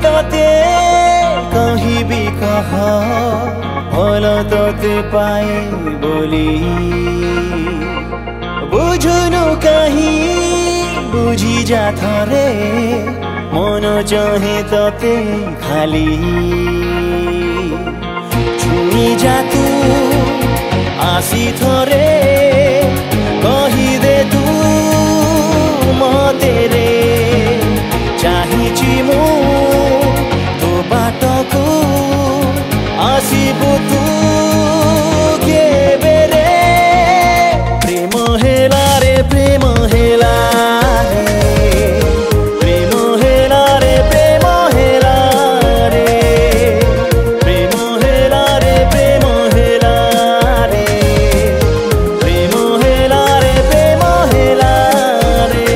तोते कहीं भी कहा भल तोते पाए बोली बुझुनु कहीं बुझी जा थरे मन चाहे तोते खाली छुई जा तू आसी थरे कही दे तू मते रे चाहिची मु तो बाटको आसीबु तू केबे रे प्रेम हेला रे प्रेम हेला रे प्रेम हेला रे प्रेम हेला रे प्रेम हेला रे प्रेम हेला रे प्रेम हेला रे प्रेम हेला रे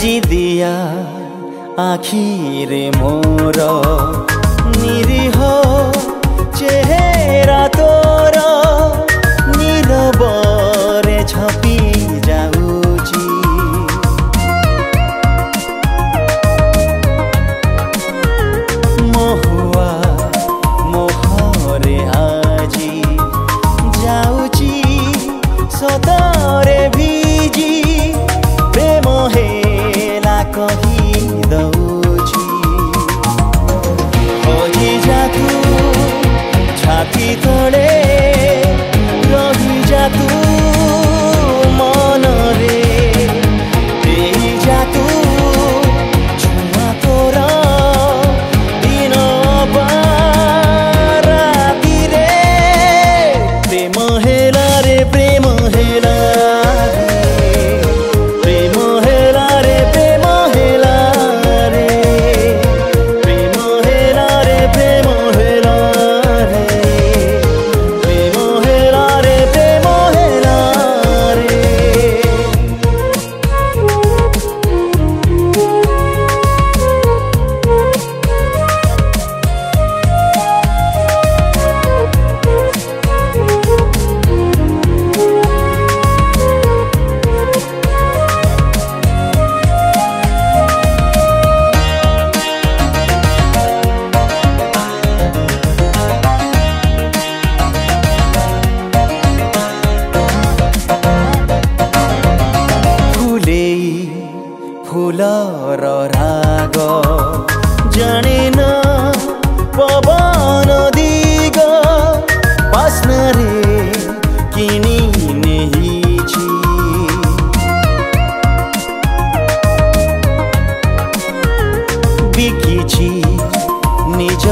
जिदिया आखिरे मोर निरीह चेहरा तोर नीरबरे छपी जाऊची महुआ मोहरे आजी जाऊची सतरे भीजी प्रेम हेला कही दौची हजी जा तू छाती तले रही जा तू मन रे देई जा तू छुआ तोर दिन राति रे प्रेम हेला रे प्रेम हेला फूलर राग जाने न पवन दिग बास्ना रे किनी नेहिची बिकिची निज